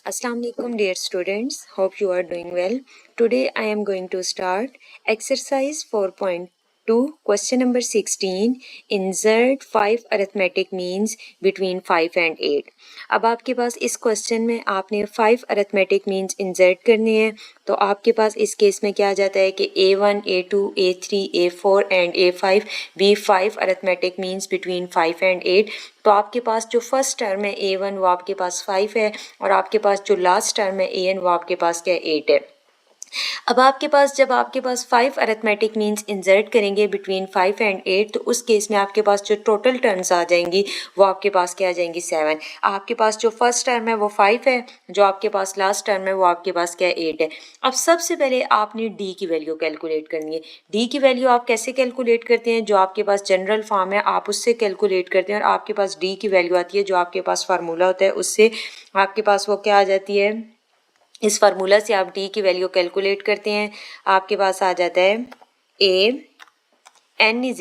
Assalamu alaikum dear students, hope you are doing well. Today I am going to start exercise 4.2 question number 16. Insert 5 arithmetic means between 5 and 8. अब आपके पास इस question में आपने 5 arithmetic means insert करने हैं. तो आपके पास इस केस में क्या आ जाता है कि A1, A2, A3, A4 and A5 भी 5 arithmetic means between 5 and 8. तो आपके पास जो फर्स्ट टर्म है A1 वो आपके पास 5 है और आपके पास जो लास्ट टर्म है AN वो आपके पास क्या है 8 है. अब आपके पास जब आपके पास 5 अरिथमेटिक मीन्स इंसर्ट करेंगे बिटवीन 5 एंड 8 तो उस केस में आपके पास जो टोटल टर्म्स आ जाएंगी वो आपके पास क्या आ जाएंगी 7. आपके पास जो फर्स्ट टर्म है वो 5 है, जो आपके पास लास्ट टर्म है वो आपके पास क्या है 8 है. अब सबसे पहले आपने डी की वैल्यू कैलकुलेट करनी है. डी की वैल्यू आप कैसे कैलकुलेट करते हैं? जो आपके पास जनरल फॉर्म है आप उससे कैलकुलेट करते हैं और आपके पास डी की वैल्यू आती है जो आपके पास फार्मूला होता है उससे आपके पास वो क्या आ जाती है. इस फार्मूला से आप डी की वैल्यू कैलकुलेट करते हैं. आपके पास आ जाता है एन इज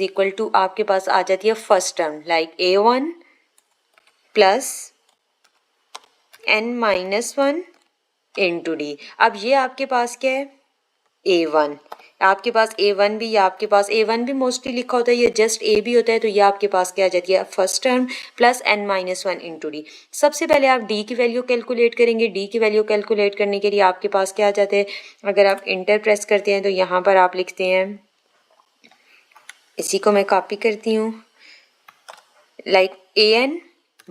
इक्वल टू आपके पास आ जाती है first term like A1 plus n-1 into D. अब ये आपके पास क्या है A1. आपके पास A1 भी या आपके पास A1 भी मोस्टली लिखा होता है, ये जस्ट A भी होता है. तो ये आपके पास क्या आ जाती है first term plus n-1 into D. सबसे पहले आप D की वैल्यू कैलकुलेट करेंगे. D की वैल्यू कैलकुलेट करने के लिए आपके पास क्या आ जाते हैं, अगर आप इंटर प्रेस करते हैं तो यहाँ पर आप लिखते हैं, इसी को मैं कॉपी करती हूँ, like AN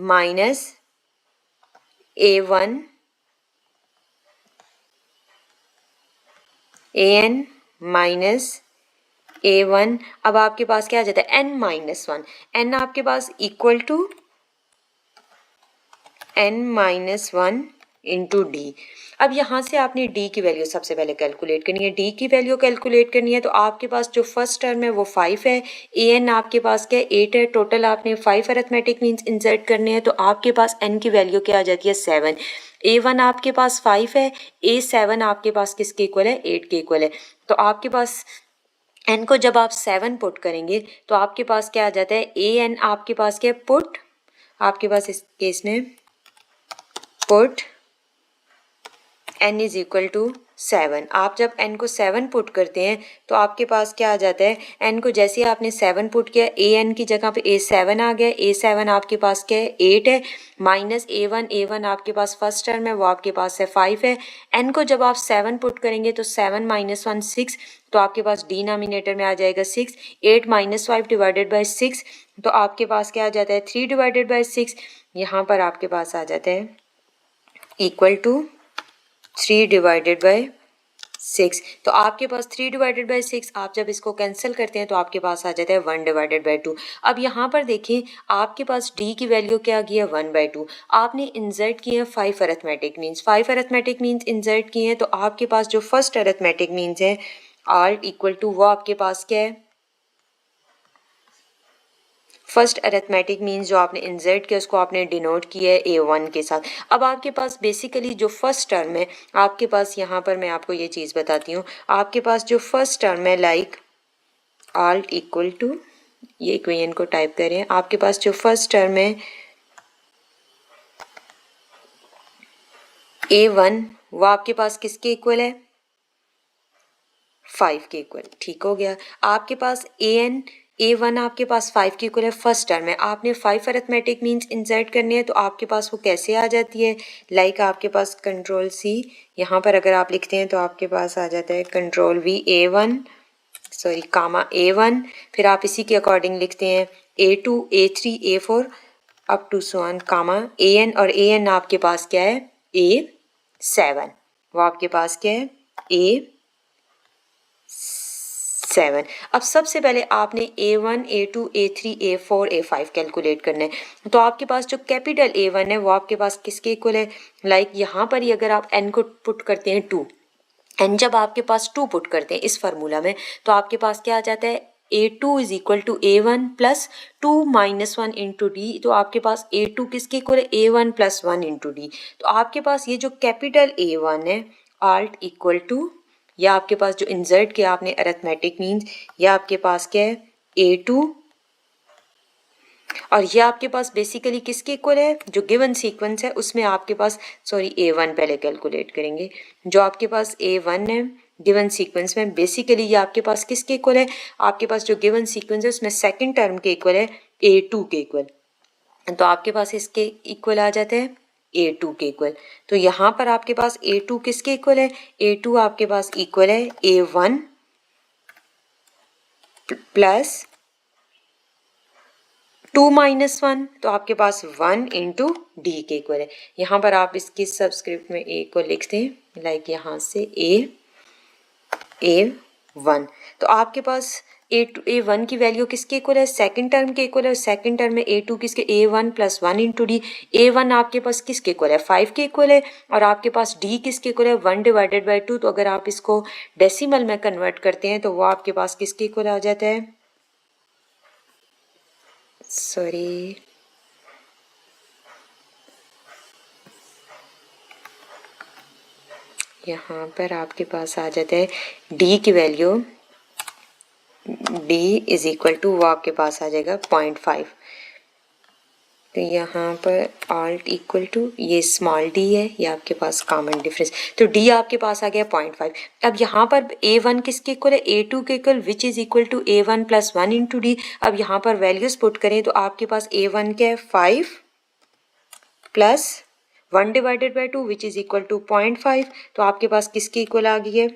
minus A1 AN minus A1. अब आपके पास क्या आ जाता है n-1. n आपके पास equal to n-1 into D. अब यहाँ से आपने डी की वैल्यू सबसे पहले कैलकुलेट करनी है. डी की वैल्यू कैलकुलेट करनी है तो आपके पास जो फर्स्ट टर्म है वो 5 है, AN आपके पास क्या 8 है. टोटल आपने 5 अरिथमेटिक मीन्स इंसर्ट करने हैं तो आपके पास n की वैल्यू क्या आ जाती है 7. A1 आपके पास 5 है, A7 आपके पास किसके इक्वल है 8 के इक्वल है. तो आपके पास n को जब आप 7 पुट करेंगे तो आपके पास क्या आ जाता है AN आपके पास क्या पुट, आपके पास इस केस में put n is equal to 7. आप जब n को 7 पुट करते हैं तो आपके पास क्या आ जाता है, n को जैसे आपने 7 पुट किया AN की जगह पे A7 आ गया. A7 आपके पास क्या है 8 है, माइनस A1 आपके पास फर्स्ट टर्म है वो आपके पास है 5 है. n को जब आप 7 पुट करेंगे तो 7 माइनस 1 6, तो आपके पास डिनोमिनेटर में आ जाएगा 6. 8 माइनस 5 डिवाइडेड बाई 6, तो आपके पास क्या आ जाता है 3 डिवाइडेड बाई 6. यहाँ पर आपके पास आ जाता है इक्वल टू 3 डिवाइडेड बाई 6. तो आपके पास 3 डिवाइडेड बाई 6, आप जब इसको कैंसिल करते हैं तो आपके पास आ जाता है 1 डिवाइडेड बाई 2. अब यहाँ पर देखें आपके पास डी की वैल्यू क्या आ गई है 1/2. आपने इंसर्ट किए हैं 5 arithmetic means. 5 arithmetic means insert किए हैं तो आपके पास जो फर्स्ट अरिथमेटिक मीन्स है आल्ट इक्वल टू वो आपके पास क्या है फर्स्ट अरिथमेटिक मीन्स जो आपने इंसर्ट किया उसको आपने डिनोट किया है A1 के साथ. अब आपके पास बेसिकली जो फर्स्ट टर्म है आपके पास, यहाँ पर मैं आपको ये चीज़ बताती हूँ, आपके पास जो फर्स्ट टर्म है लाइक आल्ट इक्वल टू, ये इक्वेशन को टाइप करें, आपके पास जो फर्स्ट टर्म है A1 वो आपके पास किसके इक्वल है 5 के इक्वल. ठीक हो गया. आपके पास A1 आपके पास 5 के इक्वल है, फर्स्ट टर्म है. आपने 5 अरिथमेटिक मीन्स इंसर्ट करने हैं तो आपके पास वो कैसे आ जाती है, लाइक आपके पास कंट्रोल C यहाँ पर अगर आप लिखते हैं तो आपके पास आ जाता है कंट्रोल V A1 सॉरी कामा A1, फिर आप इसी के अकॉर्डिंग लिखते हैं A2 A3 A4 up to so on comma AN, और AN आपके पास क्या है A7, वो आपके पास क्या है A7. अब सबसे पहले आपने A1 A2 A3 A4 A5 calculate करना है. तो आपके पास जो कैपिटल A1 है वो आपके पास किसके इक्वल है, लाइक यहाँ पर ही अगर आप n को पुट करते हैं 2, n जब आपके पास 2 पुट करते हैं इस फार्मूला में तो आपके पास क्या आ जाता है A2 is equal to A1 plus 2 minus 1 into d. तो आपके पास A2 किसके इक्वल है A1 प्लस 1 इंटू डी. तो आपके पास ये जो कैपिटल A1 है आल्ट इक्वल टू, या आपके पास जो इंसर्ट किया आपने अरिथमेटिक मीन्स, या आपके पास क्या है A2 और ये आपके पास बेसिकली किसके इक्वल है, जो गिवन सीक्वेंस है उसमें आपके पास, सॉरी A1 पहले कैलकुलेट करेंगे, जो आपके पास A1 है गिवन सीक्वेंस में, बेसिकली ये आपके पास किसके इक्वल है, आपके पास जो गिवन सीक्वेंस है उसमें सेकंड टर्म के इक्वल है A2 के इक्वल, तो आपके पास इसके इक्वल आ जाते हैं A2 के इक्वल। तो यहाँ पर आपके पास A2 किसके इक्वल है, A2 आपके पास इक्वल है A1 प्लस 2 माइनस 1, तो आपके पास 1 इंटू डी के इक्वल है। यहाँ पर आप इसकी सबस्क्रिप्ट में ए को लिखते हैं, लाइक यहाँ से A1, तो आपके पास A1 की वैल्यू किसके इक्वल है, सेकंड टर्म के इक्वल है, सेकंड टर्म में A2 किसके, A1 plus 1 into D. A1 आपके पास किसके इक्वल है, 5 के इक्वल है, और आपके पास D किसके इक्वल है, 1 डिवाइडेड बाई 2। तो अगर आप इसको डेसिमल में कन्वर्ट करते हैं तो वो आपके पास किसके इक्वल आ जाता है, सॉरी यहाँ पर आपके पास आ जाता है D की value, D is equal to वो आपके पास आ जाएगा 0.5। तो यहाँ पर ऑल्ट इक्वल टू ये स्मॉल d है, ये आपके पास कॉमन डिफरेंस, तो d आपके पास आ गया 0.5। अब यहाँ पर A1 किसके इक्वल है, A2 के equal, which is equal to A1 plus 1 into D. अब यहाँ पर वैल्यूज पुट करें तो आपके पास A1 क्या है 5 plus 1 divided by 2 which is equal to 0.5, तो आपके पास किसकी इक्वल आ गई है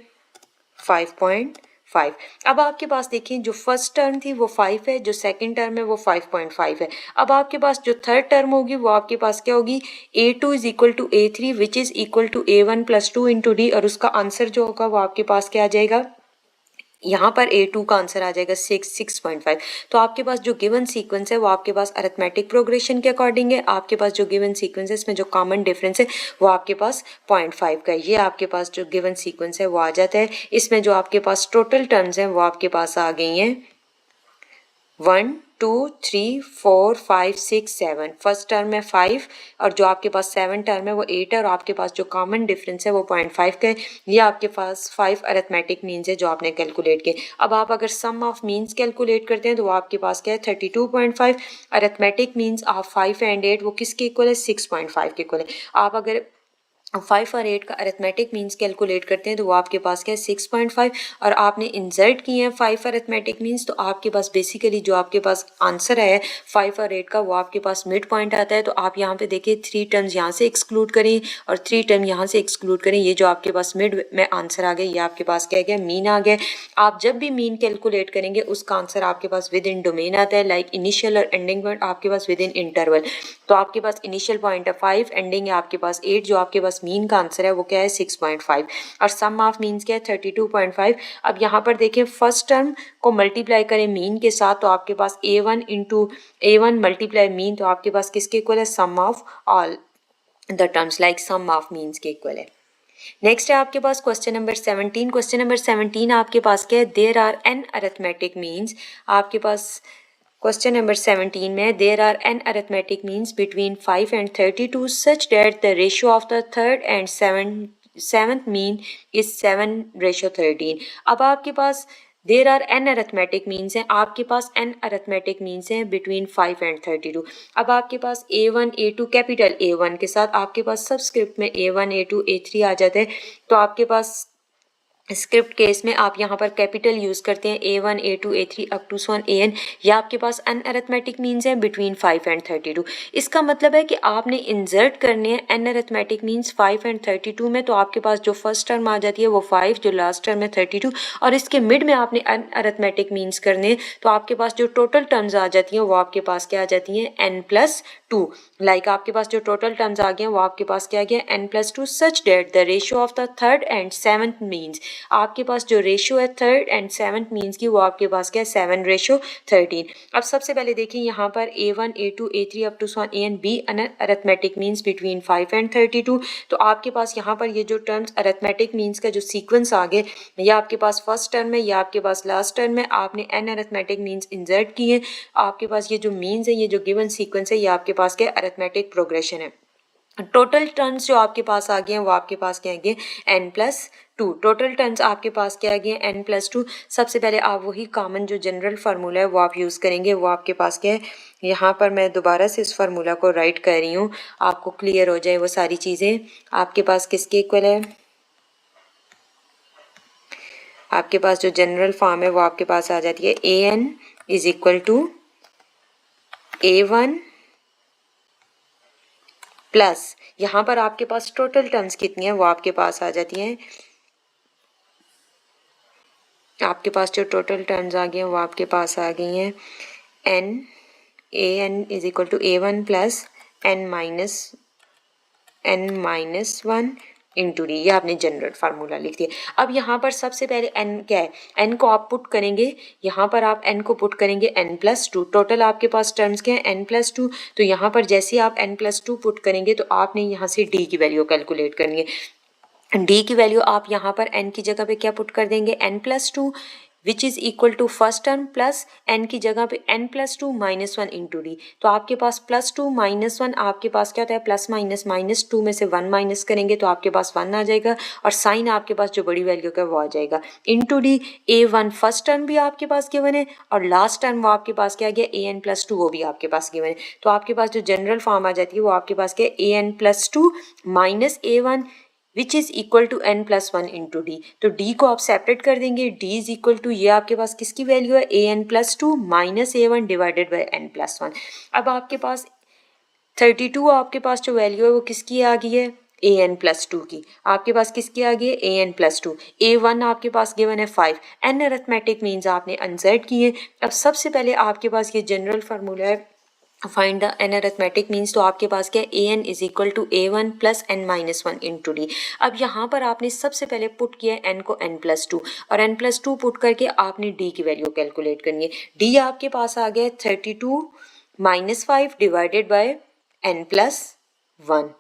5.5। अब आपके पास देखिए जो फर्स्ट टर्म थी वो 5 है, जो सेकंड टर्म है वो 5.5 है। अब आपके पास जो थर्ड टर्म होगी वो आपके पास क्या होगी, A2 is equal to A3 which is equal to A1 plus 2 into d, और उसका आंसर जो होगा वो आपके पास क्या आ जाएगा, यहाँ पर A2 का आंसर आ जाएगा 6.5। तो आपके पास जो गिवन सीक्वेंस है वो आपके पास अरिथमेटिक प्रोग्रेशन के अकॉर्डिंग है, आपके पास जो गिवन सीक्वेंस है इसमें जो कॉमन डिफरेंस है वो आपके पास 0.5 का है। ये आपके पास जो गिवन सीक्वेंस है वो आ जाता है। इसमें जो आपके पास टोटल टर्म्स हैं वो आपके पास आ गई हैं 1 2 3 4 5 6 7, फर्स्ट टर्म है 5 और जो आपके पास 7 टर्म है वो 8 है, और आपके पास जो कॉमन डिफरेंस है वो 0.5 का है। ये आपके पास 5 अरिथमेटिक मीन्स है जो आपने कैलकुलेट किए। अब आप अगर सम ऑफ मीन्स कैलकुलेट करते हैं तो वो आपके पास क्या है 32.5। अरिथमेटिक मीन्स आप 5 एंड 8 वो किसके इक्वल है 6.5 के इक्वल है। आप अगर 5 और 8 का अरिथमेटिक मीन्स कैलकुलेट करते हैं तो वो आपके पास क्या है 6.5, और आपने इंसर्ट किए हैं 5 अरिथमेटिक मीन्स, तो आपके पास बेसिकली जो आपके पास आंसर है 5 और 8 का वो आपके पास मिड पॉइंट आता है। तो आप यहाँ पे देखिए 3 टर्म्स यहाँ से एक्सक्लूड करें और 3 टर्म यहाँ से एक्सक्लूड करें, ये जो आपके पास मिड में आंसर आ गया ये आपके पास क्या गया मीन आ गया। आप जब भी मीन कैलकुलेट करेंगे उसका आंसर आपके पास विद इन डोमेन आता है, लाइक इनिशियल और एंडिंग पॉइंट आपके पास विद इन इंटरवल। तो आपके पास इनिशियल पॉइंट है 5, एंडिंग है आपके पास 8, जो आपके पास मीन का आंसर है वो क्या है 6.5, और सम ऑफ मीन्स क्या है 32.5। अब यहाँ पर देखें फर्स्ट टर्म को मल्टीप्लाई करें मीन के साथ तो आपके पास A1 into A1 multiply mean, तो आपके पास किसके इक्वल है sum of all the terms, like sum of means के इक्वल है। नेक्स्ट है आपके पास क्वेश्चन नंबर 17। क्वेश्चन नंबर 17 आपके पास क्या है, there are n arithmetic means. आपके पास क्वेश्चन नंबर 17 में there are n arithmetic means between 5 and 32 such that the ratio of the third and seventh mean is 7:13। अब आपके पास there are n arithmetic means हैं, आपके पास एन अरिथमेटिक मीन्स हैं between 5 and 32। अब आपके पास A1 A2 कैपिटल A1 के साथ आपके पास सबस्क्रिप्ट में A1 A2 A3 आ जाते हैं, तो आपके पास स्क्रिप्ट केस में आप यहाँ पर कैपिटल यूज करते हैं A1 A2 A3 up to Son AN, या आपके पास एन अरिथमेटिक मीन्स हैं बिटवीन 5 and 32। इसका मतलब है कि आपने इंसर्ट करने हैं एन अरिथमेटिक मीन्स 5 and 32 में, तो आपके पास जो फर्स्ट टर्म आ जाती है वो 5, जो लास्ट टर्म है 32, और इसके मिड में आपने एन अरिथमेटिक मीन्स करने हैं, तो आपके पास जो टोटल टर्म्स आ जाती हैं वो आपके पास क्या आ जाती हैं n+2। लाइक आपके पास जो टोटल टर्म्स आ गए हैं वो आपके पास क्या आ गया n+2 such that the ratio of the third and seventh means. आपके पास जो रेशियो है थर्ड एंड सेवंथ मीन्स की वो आपके पास क्या है 7:13। अब सबसे पहले देखिए यहाँ पर A1 A2 A3 up to सॉन AN be arithmetic means between 5 and 32। तो आपके पास यहाँ पर ये जो टर्म्स अरिथमेटिक मीन्स का जो सीक्वेंस आ गए, या आपके पास फर्स्ट टर्म है या आपके पास लास्ट टर्म में आपने एन अरिथमेटिक मीन्स इंसर्ट किए। आपके पास ये जो मीन्स है, ये जो गिवन सीक्वेंस है, ये आपके पास क्या अरिथमेटिक प्रोग्रेशन है। टोटल टर्म्स जो आपके पास आ गए हैं वो आपके पास क्या आएंगे n+2 2, टोटल टर्म्स आपके पास क्या आ गए हैं n+2। सबसे पहले आप वही कॉमन जो जनरल फार्मूला है वो आप यूज़ करेंगे। वो आपके पास क्या है, यहाँ पर मैं दोबारा से इस फार्मूला को राइट कर रही हूँ, आपको क्लियर हो जाए वो सारी चीज़ें। आपके पास किसके इक्वल है, आपके पास जो जनरल फॉर्म है वो आपके पास आ जाती है an is equal to a1 plus, यहाँ पर आपके पास टोटल टर्म्स कितनी है वो आपके पास आ जाती हैं। आपके पास जो टोटल टर्म्स आ गए हैं वो आपके पास आ गई हैं an is equal to a1 plus n minus 1 into d. ये आपने जनरल फार्मूला लिख दिया। अब यहाँ पर सबसे पहले n क्या है, n को आप पुट करेंगे, यहाँ पर आप n को पुट करेंगे n+2। टोटल आपके पास टर्म्स क्या है n+2। तो यहाँ पर जैसे आप n+2 पुट करेंगे तो आपने यहाँ से d की वैल्यू कैलकुलेट करनी है। d की वैल्यू आप यहाँ पर n की जगह पे क्या पुट कर देंगे, n+2 which is equal to first term plus n की जगह पे n+2 माइनस 1 इंटू डी। तो आपके पास +2 -1 आपके पास क्या होता है, प्लस माइनस, -2 में से 1 माइनस करेंगे तो आपके पास 1 आ जाएगा और साइन आपके पास जो बड़ी वैल्यू का वो आ जाएगा into D. a1 first term भी आपके पास गिवन है और लास्ट टर्म वो आपके पास क्या गया an+2 वो भी आपके पास गिवन है। तो आपके पास जो जनरल फॉर्म आ जाती है वो आपके पास क्या है an+2 minus a1 which is equal to n+1 into d. तो d को आप सेपरेट कर देंगे, d इज इक्वल टू ये आपके पास किसकी वैल्यू है an+2 minus a1 divided by n+1। अब आपके पास 32 आपके पास जो वैल्यू है वो किसकी आ गई है, an+2 की। आपके पास किसकी आ गई है, an+2। a1 आपके पास गिवन है 5, n अरिथमेटिक मीन्स आपने अनसेट किए। अब सबसे पहले आपके पास ये जनरल फार्मूला है find the n arithmetic means, तो आपके पास क्या है an is equal to a1 plus n-1 into D. अब यहाँ पर आपने सबसे पहले पुट किया है n को n+2 और n+2 पुट करके आपने d की वैल्यू कैलकुलेट करनी है। d आपके पास आ गया 32 माइनस 5 डिवाइडेड बाय n+1।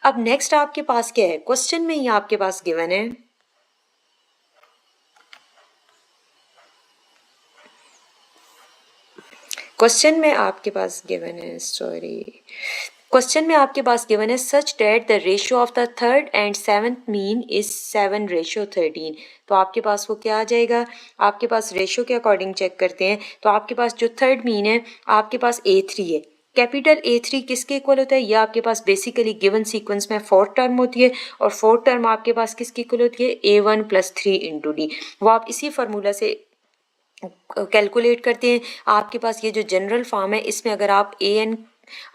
अब नेक्स्ट आपके पास क्या है, क्वेश्चन में ही आपके पास गिवन है क्वेश्चन में आपके पास गिवन है क्वेश्चन में आपके पास गिवन है such that the ratio of the third and seventh mean is 7:13। तो आपके पास वो क्या आ जाएगा, आपके पास रेशियो के अकॉर्डिंग चेक करते हैं। तो आपके पास जो थर्ड मीन है आपके पास A3 है। कैपिटल A3 किसके इक्वल होता है, यह आपके पास बेसिकली गिवन सीक्वेंस में 4 टर्म होती है और 4 टर्म आपके पास किसकी इक्वल होती है, A1 प्लस 3 इंटू डी। वो आप इसी फार्मूला से कैलकुलेट करते हैं। आपके पास ये जो जनरल फॉर्म है इसमें अगर आप an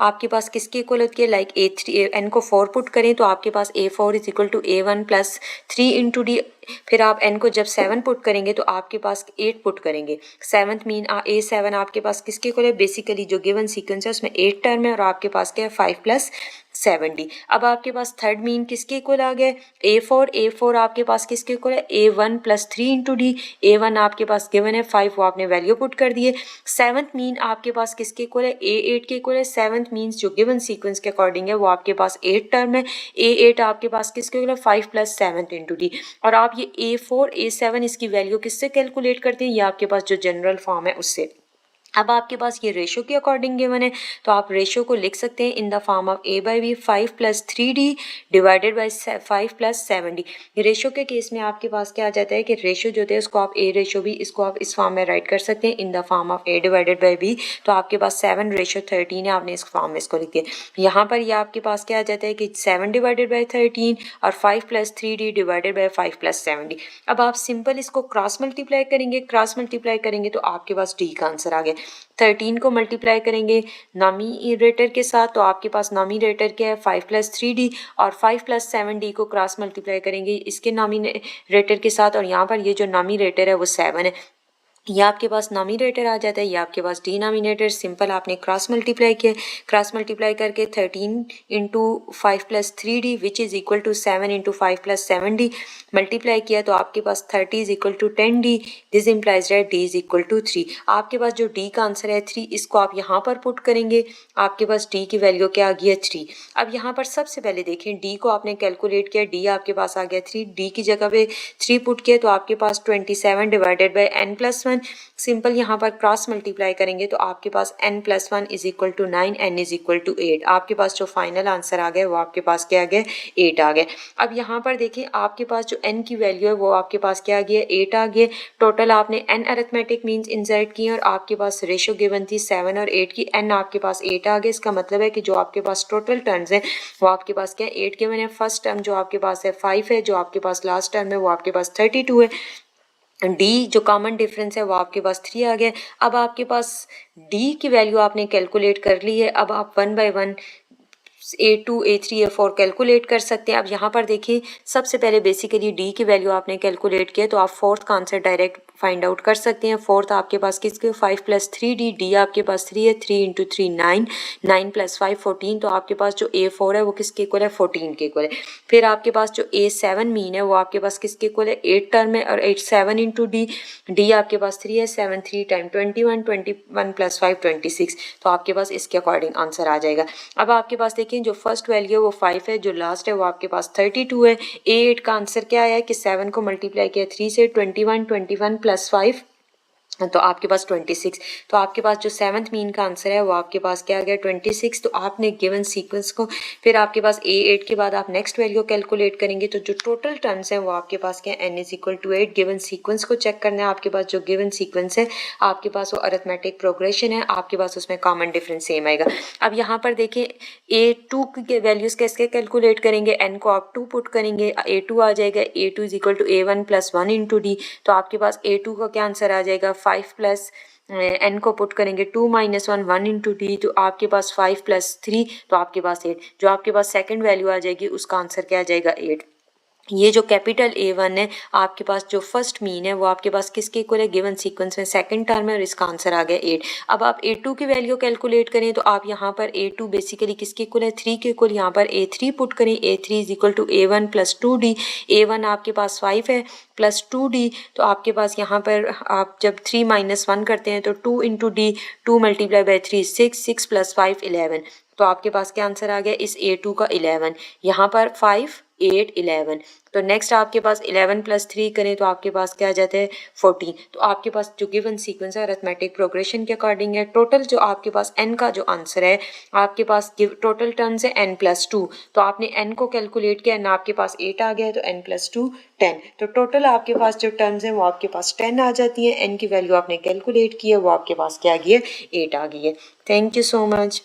आपके पास किसके इक्वल होती है, लाइक A3 n को 4 पुट करें तो आपके पास A4 is equal to A1 plus 3 into d. फिर आप n को जब 7 पुट करेंगे तो आपके पास 8 पुट करेंगे। सेवंथ मीन A7 आपके पास किसके इक्वल है, बेसिकली जो गिवन सीक्वेंस है उसमें 8 टर्म है और आपके पास क्या है 5 प्लस 7D। अब आपके पास थर्ड मीन किसके इक्वल आ गया, A4 आपके पास किसके इक्वल है, A1 plus 3 into D. A1 आपके पास गिवन है 5, वो आपने वैल्यू पुट कर दिए। सेवंथ मीन आपके पास किसके इक्वल है, A8 के इक्वल है। सेवंथ मीन्स जो गिवन सीक्वेंस के अकॉर्डिंग है वो आपके पास 8 टर्म है। A8 आपके पास किसके इक्वल है, 5 प्लस 7 इंटू डी। और आप ये A4 A7 इसकी वैल्यू किससे कैलकुलेट करते हैं, ये आपके पास जो जनरल फॉर्म है उससे। अब आपके पास ये रेशो के अकॉर्डिंग गिवन है तो आप रेशो को लिख सकते हैं in the form of A/B 5 plus 3D divided by 5 plus 7D। Ratio के केस में आपके पास क्या आ जाता है कि रेशो जो होते हैं उसको आप A रेशो भी इसको आप इस फॉर्म में राइट कर सकते हैं in the form of A divided by B। तो आपके पास 7:13 है, आपने इस फॉर्म में इसको लिख दिया। यहाँ पर ये आपके पास क्या आ जाता है कि 7 डिवाइडेड बाई 13 और 5 plus 3D divided by 5 plus 7D। अब आप सिंपल इसको क्रॉस मल्टीप्लाई करेंगे तो आपके पास D का आंसर आ गया। 13 को मल्टीप्लाई करेंगे नॉमिनेटर के साथ तो आपके पास नॉमिनेटर क्या है 5 प्लस 3D और 5 प्लस 7D को क्रॉस मल्टीप्लाई करेंगे इसके नॉमिनेटर के साथ और यहाँ पर ये जो नॉमिनेटर है वो 7 है। ये आपके पास नॉमिनेटर आ जाता है, ये आपके पास डिनोमिनेटर। सिंपल आपने क्रॉस मल्टीप्लाई किया, क्रॉस मल्टीप्लाई करके 13 into 5 plus 3D which is equal to 7 into 5 plus 7D multiply किया तो आपके पास 30 is equal to 10D। This implies that D is equal to 3। आपके पास जो D का आंसर है 3, इसको आप यहाँ पर पुट करेंगे, आपके पास D की वैल्यू क्या आ गई है 3। अब यहाँ पर सबसे पहले देखें D को आपने कैलकुलेट किया, D आपके पास आ गया 3, D की जगह पे 3 पुट किया तो आपके पास 27 डिवाइडेड बाई n+1 1, सिंपल यहाँ पर क्रॉस मल्टीप्लाई करेंगे तो आपके पास n+1 is equal to 9, n is equal to 8। आपके पास जो फाइनल आंसर आ गया वो आपके पास क्या आ गया, 8 आ गया। अब यहाँ पर देखिए आपके पास जो n की वैल्यू है वो आपके पास क्या आ गया, 8 आ गया। टोटल आपने n अरिथमेटिक मीन्स इंसर्ट किए और आपके पास रेशो गिवन थी 7 और 8 की, n आपके पास 8 आ गया। इसका मतलब है कि जो आपके पास टोटल टर्म्स हैं वो आपके पास क्या है, 8 गिवन है। फर्स्ट टर्म जो आपके पास है 5 है, जो आपके पास लास्ट टर्म है वो आपके पास 32 है। डी जो कॉमन डिफरेंस है वो आपके पास 3 आ गया। अब आपके पास डी की वैल्यू आपने कैलकुलेट कर ली है। अब आप 1 bye 1 A2 A3 A4 calculate कर सकते हैं। अब यहाँ पर देखिए सबसे पहले बेसिकली डी की वैल्यू आपने कैलकुलेट किया तो आप फोर्थ का आंसर डायरेक्ट फाइंड आउट कर सकते हैं। फोर्थ आपके पास किसके 5 + 3D, डी आपके पास 3 है, 3 × 3 9, 9 + 5 14। तो आपके पास जो A4 है वो किसके इक्वल है, 14 के इक्वल है। फिर आपके पास जो A7 मीन है वो आपके पास किसके इक्वल है, 8 टर्म है और 8 7 × D, डी आपके पास 3 है, 7 3 टाइम 21, 21 + 5 26। तो आपके पास इसके अकॉर्डिंग आंसर आ जाएगा। अब आपके पास देखिए जो फर्स्ट वैल्यू है वो 5 है, जो लास्ट है वो आपके पास 32 है। A8 का आंसर क्या आया कि 7 को मल्टीप्लाई किया 3 से, 21 21 + 5 तो आपके पास 26। तो आपके पास जो 7th मीन का आंसर है वो आपके पास क्या आ गया, 26। तो आपने गिवन सीक्वेंस को, फिर आपके पास A8 के बाद आप नेक्स्ट वैल्यू कैलकुलेट करेंगे तो जो टोटल टर्म्स हैं वो आपके पास क्या है, n is equal to 8। Given sequence को चेक करना है। आपके पास जो गिवन सीक्वेंस है आपके पास वो अरिथमेटिक प्रोग्रेशन है, आपके पास उसमें कॉमन डिफरेंस सेम आएगा। अब यहाँ पर देखिए A2 के वैल्यूज कैसे कैलकुलेट करेंगे, n को आप 2 पुट करेंगे, A2 आ जाएगा, A2 is equal to A1 + 1 × D। तो आपके पास A2 का क्या आंसर आ जाएगा, 5 प्लस n को पुट करेंगे 2 - 1 1 × D, तो आपके पास 5 + 3 तो आपके पास 8। जो आपके पास सेकंड वैल्यू आ जाएगी उसका आंसर क्या आ जाएगा, 8। ये जो कैपिटल A1 है आपके पास जो फर्स्ट मीन है वो आपके पास किसके इक्वल है, गिवन सीक्वेंस में सेकंड टर्म है और इसका आंसर आ गया 8। अब आप A2 की वैल्यू कैलकुलेट करें तो आप यहाँ पर A2 बेसिकली किसके इक्वल है, 3 के इक्वल। यहाँ पर A3 पुट करें, A3 is equal to A1 + 2D। A1 आपके पास 5 है प्लस 2D, तो आपके पास यहाँ पर आप जब 3 - 1 करते हैं तो 2 × D, 2 × 3 6, 6 + 5 11। तो आपके पास क्या आंसर आ गया इस A2 का 11। यहाँ पर 5 8 11। तो नेक्स्ट आपके पास 11 + 3 करें तो आपके पास क्या आ जाता है, 14। तो आपके पास जो गिवन सीक्वेंस है अरिथमेटिक प्रोग्रेशन के अकॉर्डिंग है। टोटल जो आपके पास n का जो आंसर है आपके पास टोटल टर्म्स है n + 2। तो आपने n को कैलकुलेट किया, n आपके पास 8 आ गया है तो n + 2 10। तो टोटल आपके पास जो टर्म्स हैं वो आपके पास 10 आ जाती हैं। n की वैल्यू आपने कैलकुलेट की है वो आपके पास क्या आ गई है, 8 आ गई है। Thank you so much.